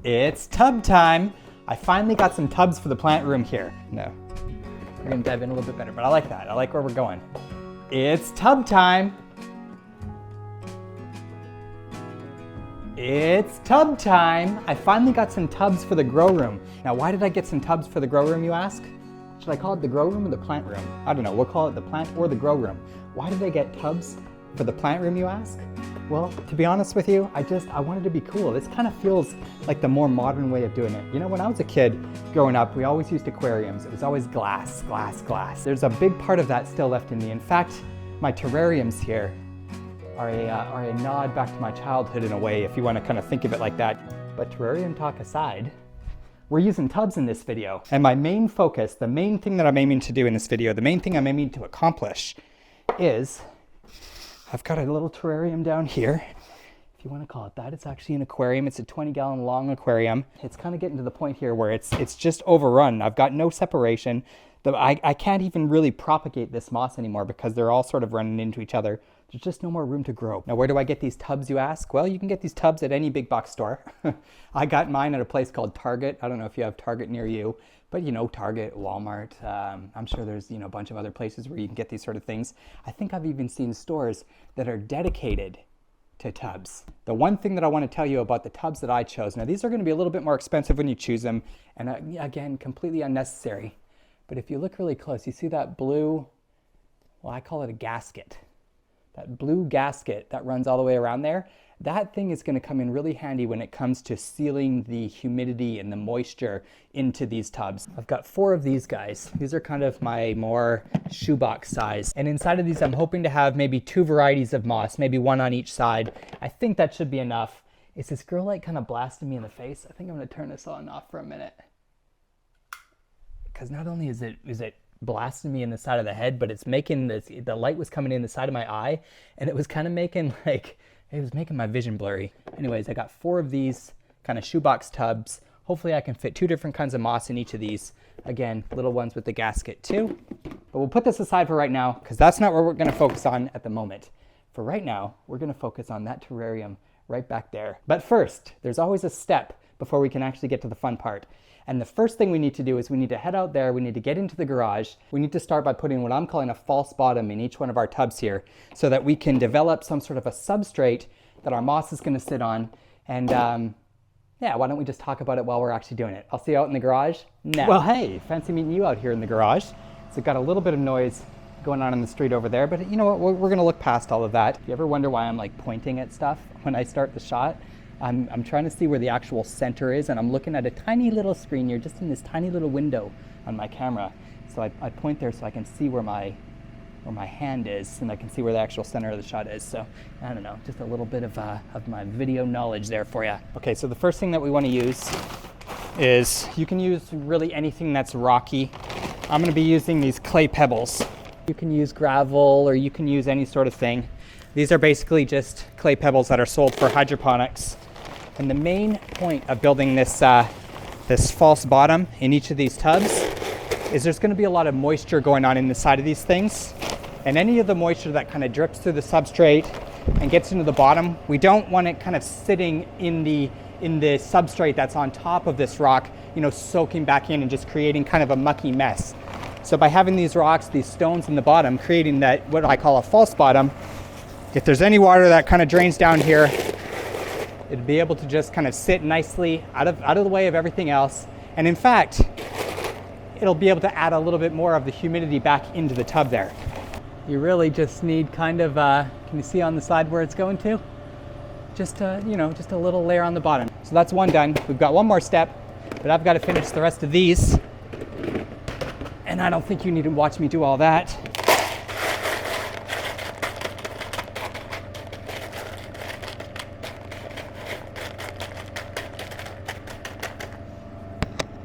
It's tub time. I finally got some tubs for the plant room here. No, we're gonna dive in a little bit better, but I like that. I like where we're going. It's tub time. It's tub time. I finally got some tubs for the grow room. Now, why did I get some tubs for the grow room, you ask? Should I call it the grow room or the plant room? I don't know, we'll call it the plant or the grow room. Why did I get tubs for the plant room, you ask? Well, to be honest with you, I wanted to be cool. This kind of feels like the more modern way of doing it. You know, when I was a kid growing up, we always used aquariums. It was always glass, glass, glass. There's a big part of that still left in me. In fact, my terrariums here are a nod back to my childhood in a way, if you want to kind of think of it like that. But terrarium talk aside, we're using tubs in this video. And my main focus, the main thing that I'm aiming to do in this video, the main thing I'm aiming to accomplish is, I've got a little terrarium down here. If you want to call it that, it's actually an aquarium. It's a 20-gallon long aquarium. It's kind of getting to the point here where it's just overrun. I've got no separation. I can't even really propagate this moss anymore because they're all sort of running into each other. There's just no more room to grow. Now, where do I get these tubs, you ask? Well, you can get these tubs at any big box store. I got mine at a place called Target. I don't know if you have Target near you, but you know, Target, Walmart. I'm sure there's, you know, a bunch of other places where you can get these sort of things. I think I've even seen stores that are dedicated to tubs. The one thing that I want to tell you about the tubs that I chose, now these are going to be a little bit more expensive when you choose them, and again, completely unnecessary. But if you look really close, you see that blue, well, I call it a gasket. That blue gasket that runs all the way around there, that thing is going to come in really handy when it comes to sealing the humidity and the moisture into these tubs. I've got 4 of these guys. These are kind of my more shoebox size. And inside of these, I'm hoping to have maybe 2 varieties of moss, maybe 1 on each side. I think that should be enough. Is this grow light kind of blasting me in the face? I think I'm going to turn this on off for a minute. Because not only is it blasting me in the side of the head, but it's making the light was coming in the side of my eye, and it was kind of making it was making my vision blurry. Anyways, I got 4 of these kind of shoebox tubs. Hopefully I can fit 2 different kinds of moss in each of these. Again, little ones with the gasket too. But we'll put this aside for right now because that's not what we're going to focus on at the moment. For right now, we're going to focus on that terrarium right back there. But first, there's always a step before we can actually get to the fun part. And the first thing we need to do is we need to head out there, we need to get into the garage. We need to start by putting what I'm calling a false bottom in each one of our tubs here so that we can develop some sort of a substrate that our moss is going to sit on. And yeah, why don't we just talk about it while we're actually doing it? I'll see you out in the garage now. Well, hey, fancy meeting you out here in the garage. So got a little bit of noise going on in the street over there, but you know what, we're going to look past all of that. You ever wonder why I'm like pointing at stuff when I start the shot? I'm trying to see where the actual center is, and I'm looking at a tiny little screen. You're just in this tiny little window on my camera. So I point there so I can see where my hand is, and I can see where the actual center of the shot is. So I don't know, just a little bit of my video knowledge there for you. Okay, so the first thing that we want to use is, you can use really anything that's rocky. I'm going to be using these clay pebbles. You can use gravel, or you can use any sort of thing. These are basically just clay pebbles that are sold for hydroponics. And the main point of building this this false bottom in each of these tubs is there's going to be a lot of moisture going on in the side of these things. And any of the moisture that kind of drips through the substrate and gets into the bottom, we don't want it kind of sitting in the substrate that's on top of this rock, you know, soaking back in and just creating kind of a mucky mess. So by having these rocks, these stones in the bottom, creating that, what I call a false bottom, if there's any water that kind of drains down here, it'd be able to just kind of sit nicely out of the way of everything else. And in fact, it'll be able to add a little bit more of the humidity back into the tub there. You really just need kind of, can you see on the side where it's going to? Just, you know, just a little layer on the bottom. So that's one done. We've got one more step, but I've got to finish the rest of these. And I don't think you need to watch me do all that.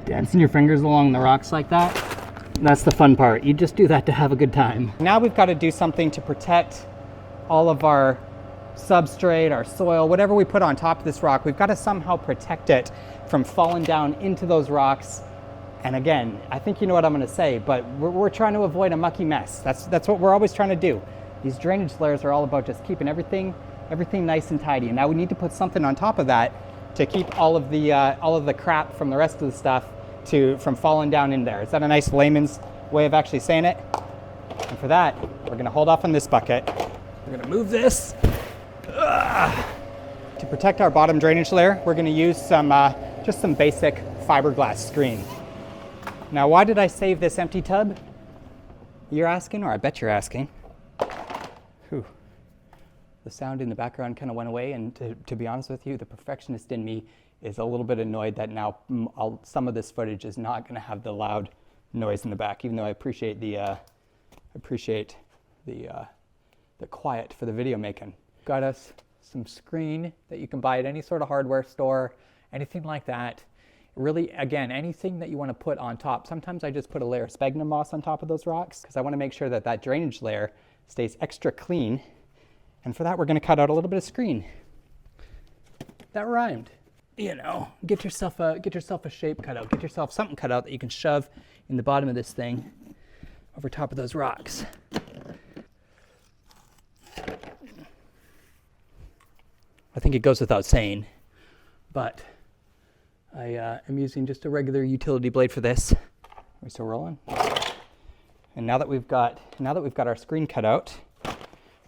Dancing your fingers along the rocks like that, that's the fun part. You just do that to have a good time. Now we've got to do something to protect all of our substrate, our soil, whatever we put on top of this rock. We've got to somehow protect it from falling down into those rocks. And again, I think you know what I'm going to say, but we're trying to avoid a mucky mess. That's what we're always trying to do. These drainage layers are all about just keeping everything nice and tidy. And now we need to put something on top of that to keep all of the crap from the rest of the stuff from falling down in there. Is that a nice layman's way of actually saying it? And for that, we're going to hold off on this bucket. We're going to move this. To protect our bottom drainage layer, we're going to use just some basic fiberglass screen. Now, why did I save this empty tub? You're asking, or I bet you're asking. Whew. The sound in the background kind of went away, and to be honest with you, the perfectionist in me is a little bit annoyed that now some of this footage is not going to have the loud noise in the back, even though I appreciate the quiet for the video making. Got us some screen that you can buy at any sort of hardware store, anything like that. Really, again, anything that you want to put on top. Sometimes I just put a layer of sphagnum moss on top of those rocks because I want to make sure that that drainage layer stays extra clean. And for that, we're going to cut out a little bit of screen. That rhymed. You know, get yourself a shape cut out. Get yourself something cut out that you can shove in the bottom of this thing over top of those rocks. I think it goes without saying, but I am using just a regular utility blade for this. Are we still rolling? And now that we've got our screen cut out,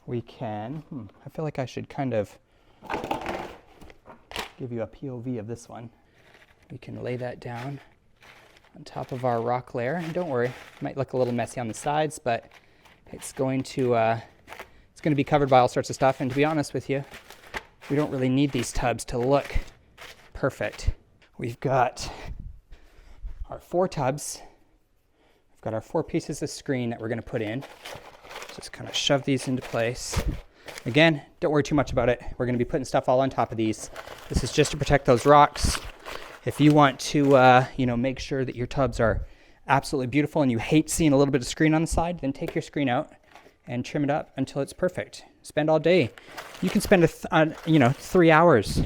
we can. I feel like I should kind of give you a POV of this one. We can lay that down on top of our rock layer. And don't worry, it might look a little messy on the sides, but it's going to be covered by all sorts of stuff. And to be honest with you, we don't really need these tubs to look perfect. We've got our 4 tubs. We've got our 4 pieces of screen that we're going to put in. Just kind of shove these into place. Again, don't worry too much about it. We're going to be putting stuff all on top of these. This is just to protect those rocks. If you want to, make sure that your tubs are absolutely beautiful and you hate seeing a little bit of screen on the side, then take your screen out and trim it up until it's perfect. Spend all day. You can spend 3 hours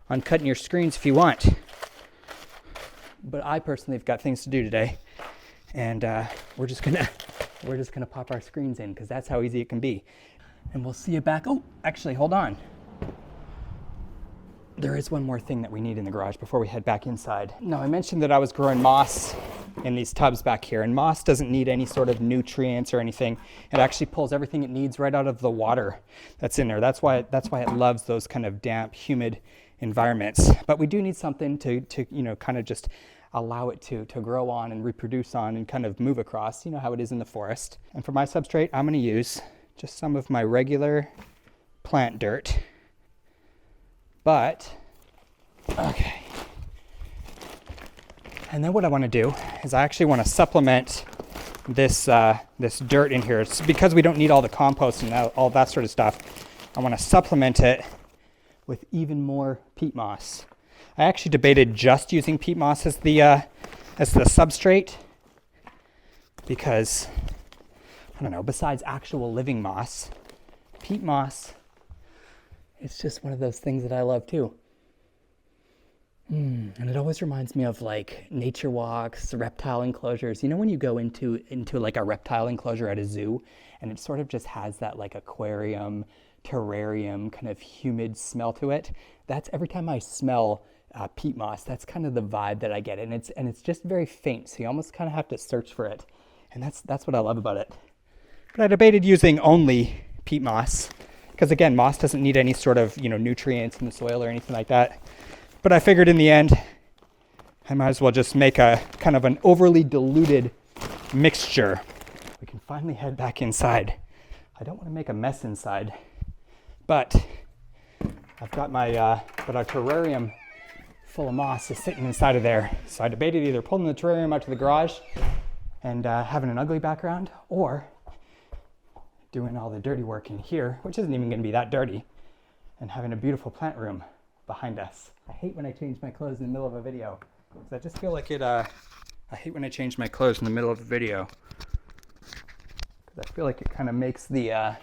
on cutting your screens if you want. But I personally have got things to do today, and we're just gonna pop our screens in because that's how easy it can be. And we'll see you back. Oh, actually, hold on. There is one more thing that we need in the garage before we head back inside. Now, I mentioned that I was growing moss in these tubs back here, and moss doesn't need any sort of nutrients or anything. It actually pulls everything it needs right out of the water that's in there. That's why it loves those kind of damp, humid environments. But we do need something to kind of just allow it to grow on and reproduce on and kind of move across. You know how it is in the forest. And for my substrate, I'm going to use just some of my regular plant dirt. But, okay. And then what I want to do is I actually want to supplement this dirt in here. It's because we don't need all the compost and all that sort of stuff. I want to supplement it with even more peat moss. I actually debated just using peat moss as the substrate because, I don't know, besides actual living moss, peat moss, it's just one of those things that I love too. And it always reminds me of like nature walks, reptile enclosures. You know when you go into like a reptile enclosure at a zoo and it sort of just has that like aquarium, terrarium kind of humid smell to it? That's every time I smell peat moss, that's kind of the vibe that I get. And it's just very faint, so you almost kind of have to search for it. And that's what I love about it. But I debated using only peat moss because again, moss doesn't need any sort of nutrients in the soil or anything like that. But I figured in the end, I might as well just make a kind of an overly diluted mixture. We can finally head back inside. I don't want to make a mess inside, but I've got our terrarium full of moss is sitting inside of there. So I debated either pulling the terrarium out to the garage and having an ugly background, or doing all the dirty work in here, which isn't even going to be that dirty, and having a beautiful plant room behind us. I hate when I change my clothes in the middle of a video, because I just feel like I hate when I change my clothes in the middle of a video, because I feel like it kind of makes the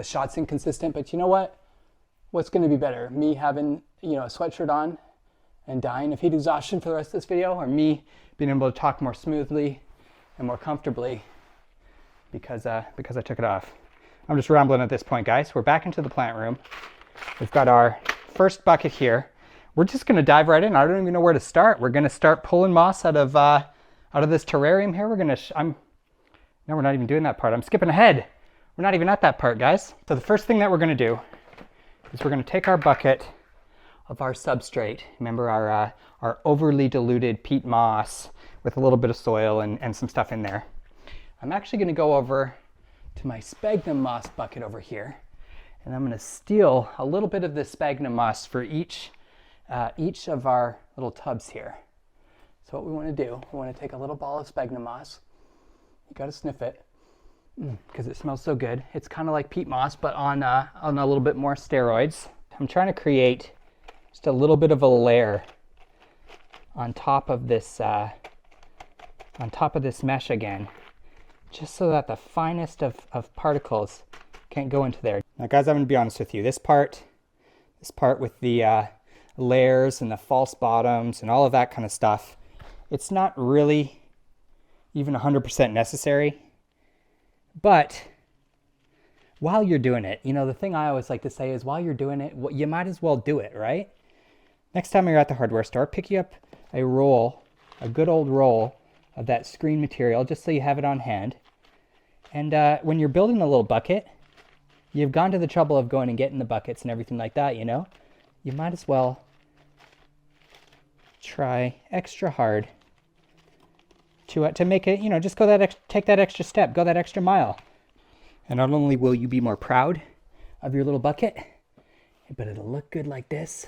shots inconsistent. But you know what? What's going to be better? Me having a sweatshirt on and dying of heat exhaustion for the rest of this video, or me being able to talk more smoothly and more comfortably because I took it off? I'm just rambling at this point, guys. We're back into the plant room. We've got our first bucket here. we're just gonna dive right in. I don't even know where to start. We're gonna start pulling moss out of this terrarium here. We're gonna, no, we're not even doing that part. I'm skipping ahead. We're not even at that part, guys. So the first thing that we're gonna do is we're gonna take our bucket of our substrate. Remember our overly diluted peat moss with a little bit of soil and some stuff in there. I'm actually gonna go over to my sphagnum moss bucket over here, and I'm gonna steal a little bit of this sphagnum moss for each of our little tubs here. So what we wanna do, we wanna take a little ball of sphagnum moss. You gotta sniff it, because it smells so good. It's kind of like peat moss, but on a little bit more steroids. I'm trying to create just a little bit of a layer on top of this mesh again, just so that the finest of particles can't go into there. Now guys, I'm gonna be honest with you. This part with the layers and the false bottoms and all of that kind of stuff, it's not really even 100% necessary. But while you're doing it, you know, the thing I always like to say is while you're doing it, you might as well do it, right? Next time you're at the hardware store, pick you up a roll, a good old roll of that screen material, just so you have it on hand. And when you're building a little bucket, you've gone to the trouble of going and getting the buckets and everything like that, you know? You might as well try extra hard to make it, you know, just take that extra step, go that extra mile. And not only will you be more proud of your little bucket, but it'll look good like this.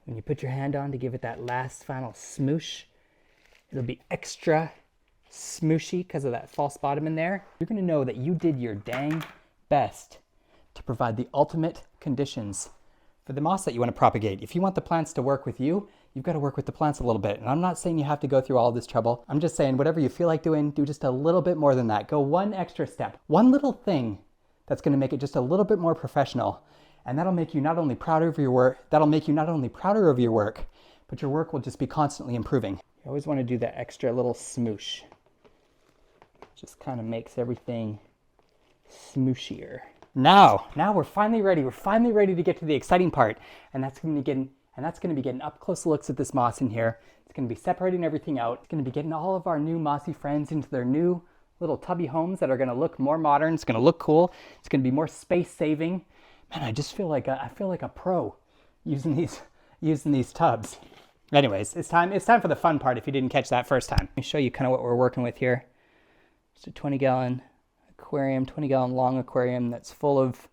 When you put your hand on to give it that last final smoosh, it'll be extra smooshy because of that false bottom in there. You're gonna know that you did your dang best to provide the ultimate conditions for the moss that you want to propagate. If you want the plants to work with you, you've got to work with the plants a little bit. And I'm not saying you have to go through all this trouble. I'm just saying whatever you feel like doing, do just a little bit more than that. Go one extra step, one little thing that's going to make it just a little bit more professional. And that'll make you not only prouder of your work, but your work will just be constantly improving. You always want to do that extra little smoosh. Just kind of makes everything smooshier. Now we're finally ready. We're finally ready to get to the exciting part, and that's going to be getting up close looks at this moss in here. It's going to be separating everything out. It's going to be getting all of our new mossy friends into their new little tubby homes that are going to look more modern. It's going to look cool. It's going to be more space saving. Man, I just feel like a pro using these tubs. Anyways, it's time for the fun part if you didn't catch that first time. Let me show you kind of what we're working with here. Just a 20-gallon aquarium, 20-gallon long aquarium that's full of,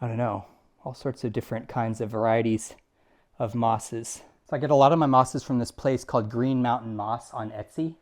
I don't know, all sorts of different kinds of varieties of mosses. So I get a lot of my mosses from this place called Green Mountain Moss on Etsy.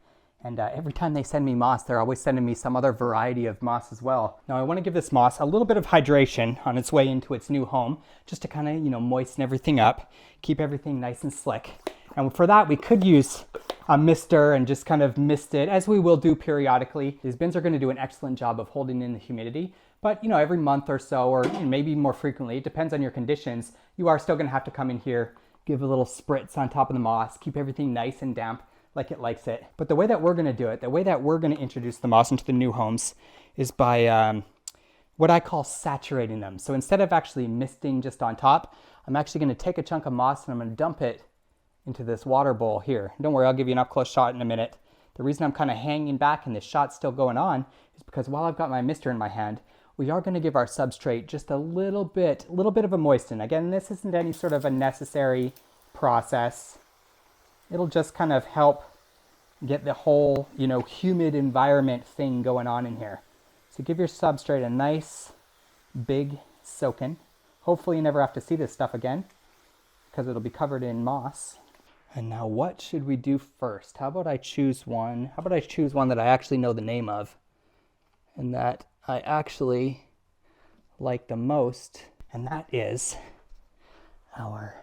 And every time they send me moss, they're always sending me some other variety of moss as well. Now I want to give this moss a little bit of hydration on its way into its new home, just to kind of, you know, moisten everything up, keep everything nice and slick. And for that, we could use a mister and just kind of mist it, as we will do periodically. These bins are going to do an excellent job of holding in the humidity, but you know, every month or so, or maybe more frequently, it depends on your conditions, you are still going to have to come in here, give a little spritz on top of the moss, keep everything nice and damp like it likes it. But the way that we're going to do it, the way that we're going to introduce the moss into the new homes is by what I call saturating them. So instead of actually misting just on top, I'm actually going to take a chunk of moss and I'm going to dump it into this water bowl here. Don't worry, I'll give you an up-close shot in a minute. The reason I'm kind of hanging back and this shot's still going on is because while I've got my mister in my hand, we are going to give our substrate just a little bit of a moisten. Again, this isn't any sort of a necessary process. It'll just kind of help get the whole, you know, humid environment thing going on in here. So give your substrate a nice big soaking. Hopefully you never have to see this stuff again because it'll be covered in moss. And now what should we do first? How about I choose one? How about I choose one that I actually know the name of and that I actually like the most, and that is our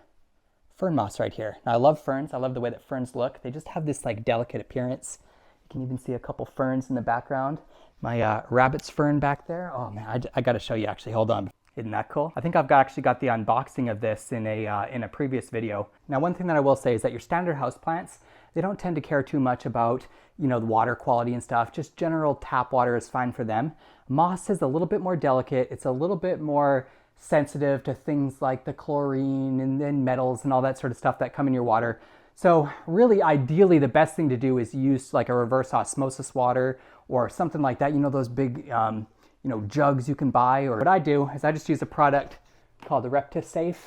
fern moss right here. Now I love ferns. I love the way that ferns look. They just have this like delicate appearance. You can even see a couple ferns in the background. My rabbit's fern back there. Oh man, I got to show you actually. Hold on. Isn't that cool? I think I've actually got the unboxing of this in a previous video. Now, one thing that I will say is that your standard houseplants, they don't tend to care too much about, you know, the water quality and stuff. Just general tap water is fine for them. Moss is a little bit more delicate. It's a little bit more sensitive to things like the chlorine and then metals and all that sort of stuff that come in your water. So really, ideally, the best thing to do is use like a reverse osmosis water or something like that. You know, those big, jugs you can buy. Or what I do is I just use a product called the ReptiSafe,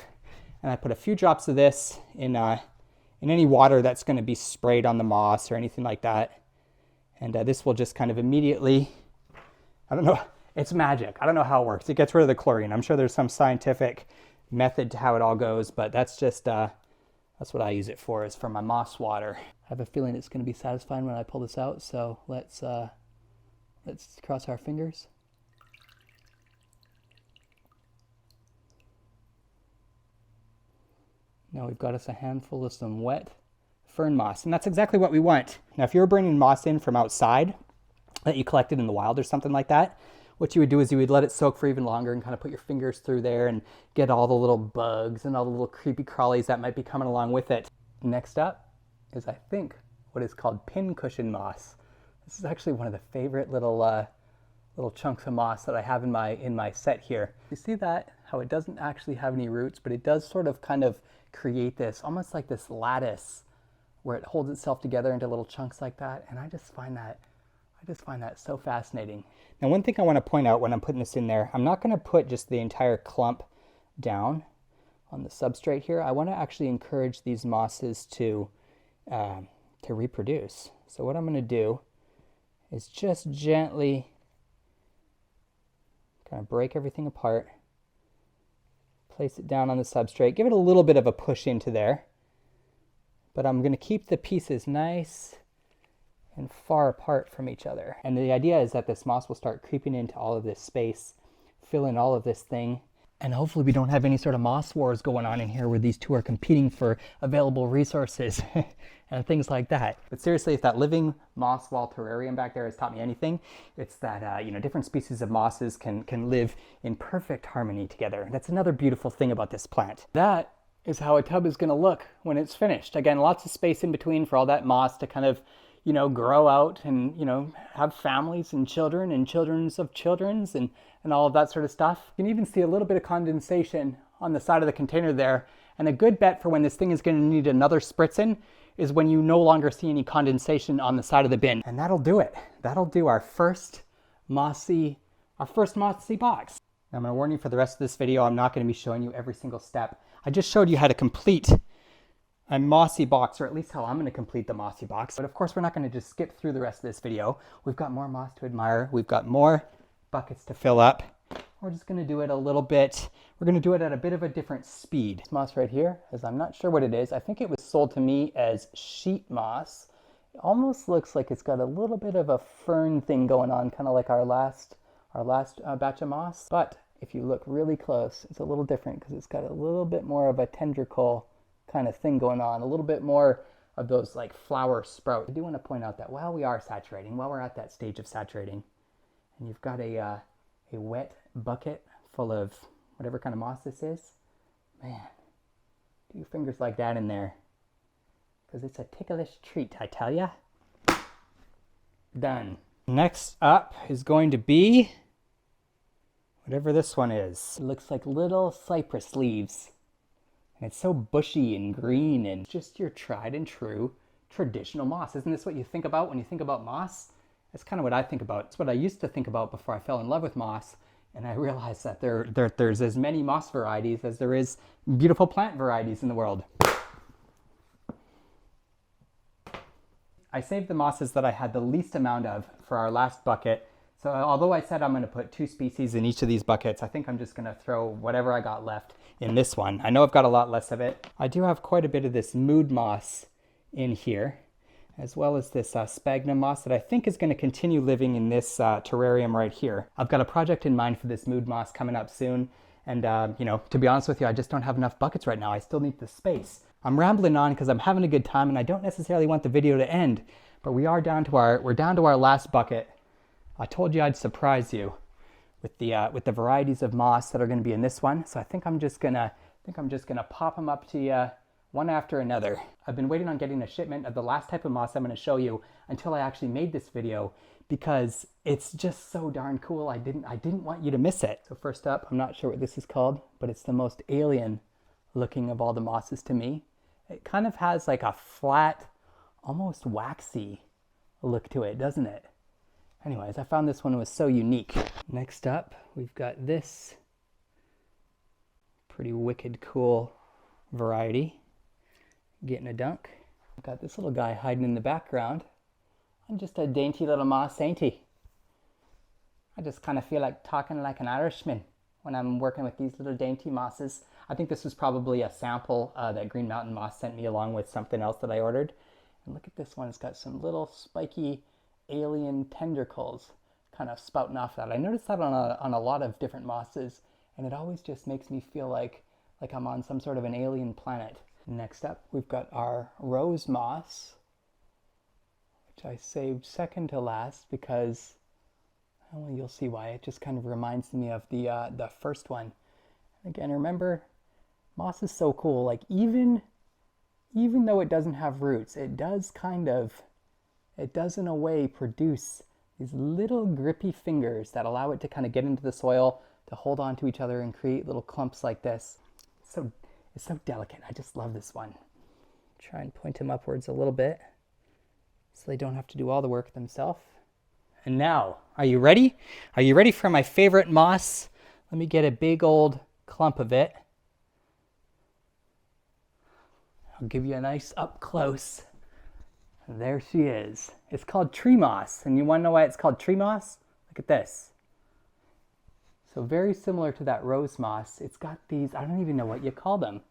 and I put a few drops of this in any water that's going to be sprayed on the moss or anything like that. And this will just kind of immediately, I don't know, it's magic. I don't know how it works. It gets rid of the chlorine. I'm sure there's some scientific method to how it all goes, but that's just, that's what I use it for, is for my moss water. I have a feeling it's going to be satisfying when I pull this out, so let's cross our fingers. Now we've got us a handful of some wet fern moss, and that's exactly what we want. Now, if you were bringing moss in from outside that you collected in the wild or something like that, what you would do is you would let it soak for even longer and kind of put your fingers through there and get all the little bugs and all the little creepy crawlies that might be coming along with it. Next up is, I think, what is called pincushion moss. This is actually one of the favorite little chunks of moss that I have in my set here. You see that? How it doesn't actually have any roots, but it does sort of kind of create this, almost like this lattice where it holds itself together into little chunks like that. And I just find that so fascinating. Now, one thing I want to point out when I'm putting this in there, I'm not going to put just the entire clump down on the substrate here. I want to actually encourage these mosses to reproduce. So what I'm going to do is just gently kind of break everything apart, place it down on the substrate, give it a little bit of a push into there, but I'm going to keep the pieces nice and far apart from each other. And the idea is that this moss will start creeping into all of this space, fill in all of this thing, and hopefully we don't have any sort of moss wars going on in here where these two are competing for available resources and things like that. But seriously, if that living moss wall terrarium back there has taught me anything, it's that different species of mosses can live in perfect harmony together. That's another beautiful thing about this plant. That is how a tub is going to look when it's finished. Again, lots of space in between for all that moss to kind of grow out and, have families and children and children's of children's and all of that sort of stuff. You can even see a little bit of condensation on the side of the container there. And a good bet for when this thing is going to need another spritzing is when you no longer see any condensation on the side of the bin. And that'll do it. That'll do our first mossy box. Now, I'm going to warn you, for the rest of this video, I'm not going to be showing you every single step. I just showed you how to complete a mossy box, or at least how I'm going to complete the mossy box. But of course, we're not going to just skip through the rest of this video. We've got more moss to admire. We've got more buckets to fill up. We're just going to do it a little bit. We're going to do it at a bit of a different speed. This moss right here, as I'm not sure what it is. I think it was sold to me as sheet moss. It almost looks like it's got a little bit of a fern thing going on, kind of like our last batch of moss. But if you look really close, it's a little different because it's got a little bit more of a tendricle kind of thing going on, a little bit more of those like flower sprouts. I do want to point out that while we are saturating, while we're at that stage of saturating, and you've got a wet bucket full of whatever kind of moss this is, man, do your fingers like that in there, because it's a ticklish treat, I tell ya. Done. Next up is going to be whatever this one is. It looks like little cypress leaves. And it's so bushy and green and just your tried and true traditional moss. Isn't this what you think about when you think about moss? That's kind of what I think about. It's what I used to think about before I fell in love with moss. And I realized that there's as many moss varieties as there is beautiful plant varieties in the world. I saved the mosses that I had the least amount of for our last bucket. So although I said I'm going to put 2 species in each of these buckets, I think I'm just going to throw whatever I got left in this one. I know I've got a lot less of it. I do have quite a bit of this mood moss in here, as well as this sphagnum moss that I think is going to continue living in this terrarium right here. I've got a project in mind for this mood moss coming up soon. And, to be honest with you, I just don't have enough buckets right now. I still need the space. I'm rambling on because I'm having a good time and I don't necessarily want the video to end, but we're down to our last bucket. I told you I'd surprise you with the varieties of moss that are going to be in this one. So I think I'm just gonna pop them up to you one after another. I've been waiting on getting a shipment of the last type of moss I'm going to show you until I actually made this video because it's just so darn cool. I didn't want you to miss it. So first up, I'm not sure what this is called, but it's the most alien looking of all the mosses to me. It kind of has like a flat, almost waxy look to it, doesn't it? Anyways, I found this one was so unique. Next up, we've got this pretty wicked cool variety. Getting a dunk. I've got this little guy hiding in the background. I'm just a dainty little moss, ain't he? I just kind of feel like talking like an Irishman when I'm working with these little dainty mosses. I think this was probably a sample that Green Mountain Moss sent me along with something else that I ordered. And look at this one, it's got some little spiky alien tendricles kind of spouting off that. I noticed that on a lot of different mosses, and it always just makes me feel like I'm on some sort of an alien planet. Next up, we've got our rose moss, which I saved second to last because, well, you'll see why. It just kind of reminds me of the first one. Again, remember, moss is so cool. Like even though it doesn't have roots, it does in a way produce these little grippy fingers that allow it to kind of get into the soil, to hold on to each other and create little clumps like this. It's so delicate. I just love this one. Try and point them upwards a little bit so they don't have to do all the work themselves. And now, are you ready? Are you ready for my favorite moss? Let me get a big old clump of it. I'll give you a nice up close. There she is. It's called tree moss. And you want to know why it's called tree moss? Look at this. So very similar to that rose moss, it's got these, I don't even know what you call them.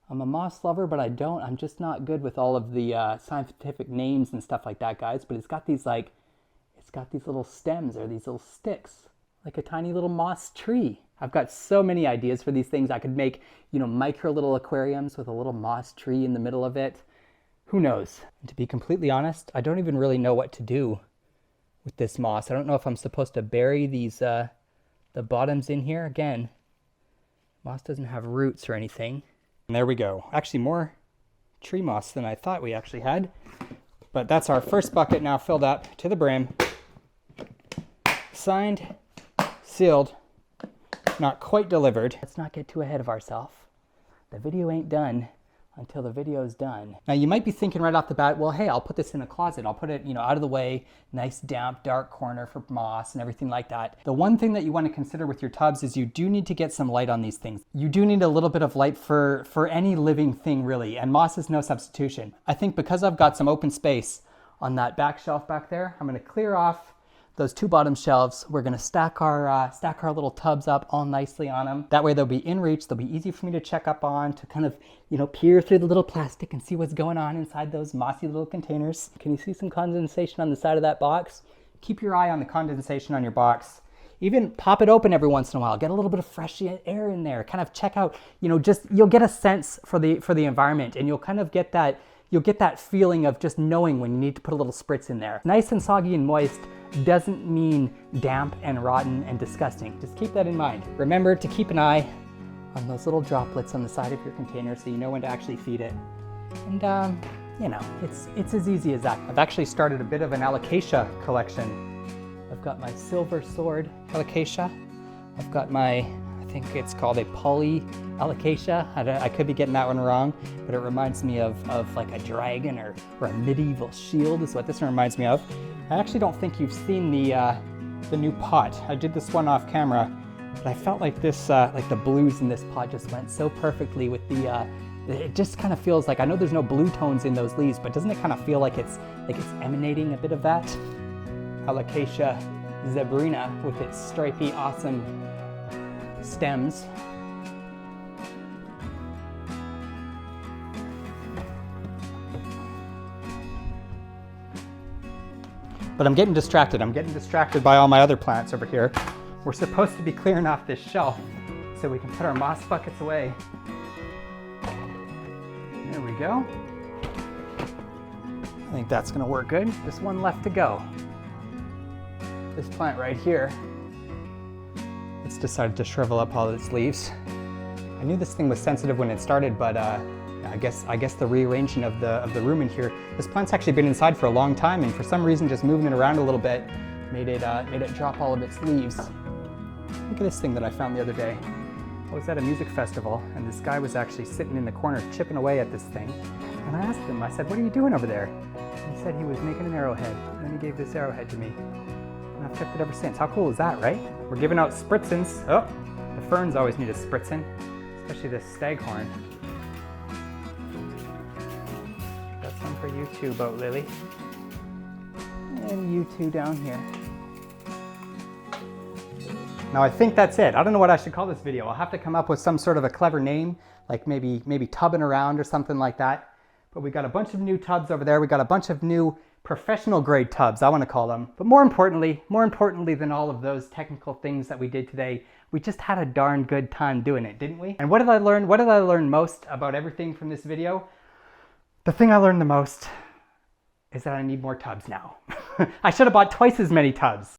I'm a moss lover, but I'm just not good with all of the scientific names and stuff like that, guys. But it's got these little stems or these little sticks, like a tiny little moss tree. I've got so many ideas for these things. I could make, micro little aquariums with a little moss tree in the middle of it. Who knows? And to be completely honest, I don't even really know what to do with this moss. I don't know if I'm supposed to bury these, the bottoms in here. Again, moss doesn't have roots or anything. And there we go. Actually more tree moss than I thought we actually had. But that's our first bucket now filled up to the brim. Signed, sealed, not quite delivered. Let's not get too ahead of ourselves. The video ain't done until the video's done. Now you might be thinking right off the bat, well, hey, I'll put this in a closet. I'll put it, out of the way, nice damp, dark corner for moss and everything like that. The one thing that you want to consider with your tubs is you do need to get some light on these things. You do need a little bit of light for any living thing really, and moss is no substitution. I think because I've got some open space on that back shelf back there, I'm gonna clear off those two bottom shelves. We're gonna stack our little tubs up all nicely on them. That way they'll be in reach, they'll be easy for me to check up on, to kind of, peer through the little plastic and see what's going on inside those mossy little containers. Can you see some condensation on the side of that box? Keep your eye on the condensation on your box. Even pop it open every once in a while. Get a little bit of fresh air in there. Kind of check out, you'll get a sense for the environment, and you'll kind of get that, feeling of just knowing when you need to put a little spritz in there. Nice and soggy and moist doesn't mean damp and rotten and disgusting. Just keep that in mind. Remember to keep an eye on those little droplets on the side of your container so you know when to actually feed it. And it's as easy as that. I've actually started a bit of an alocasia collection. I've got my silver sword alocasia. I've got my, I think it's called a poly alocasia. I could be getting that one wrong, but it reminds me of like a dragon or a medieval shield is what this one reminds me of. I actually don't think you've seen the new pot. I did this one off camera, but I felt like this, like the blues in this pot just went so perfectly with it just kind of feels like, I know there's no blue tones in those leaves, but doesn't it kind of feel like it's emanating a bit of that? Alocasia zebrina with its stripy, awesome stems. But I'm getting distracted. I'm getting distracted by all my other plants over here. We're supposed to be clearing off this shelf so we can put our moss buckets away. There we go. I think that's gonna work good. Just one left to go. This plant right here, it's decided to shrivel up all its leaves. I knew this thing was sensitive when it started, but I guess the rearranging of the room in here. This plant's actually been inside for a long time, and for some reason, just moving it around a little bit made it drop all of its leaves. Look at this thing that I found the other day. I was at a music festival, and this guy was actually sitting in the corner chipping away at this thing. And I asked him, I said, "What are you doing over there?" And he said he was making an arrowhead. And then he gave this arrowhead to me. And I've kept it ever since. How cool is that, right? We're giving out spritzins. Oh, the ferns always need a spritzin, especially this staghorn. Got some for you too, boat lily. And you two down here. Now I think that's it. I don't know what I should call this video. I'll have to come up with some sort of a clever name, like maybe tubbing around or something like that. But we got a bunch of new tubs over there. We got a bunch of new professional grade tubs, I want to call them. But more importantly than all of those technical things that we did today, we just had a darn good time doing it, didn't we? And what did I learn? What did I learn most about everything from this video? The thing I learned the most is that I need more tubs now. I should have bought twice as many tubs.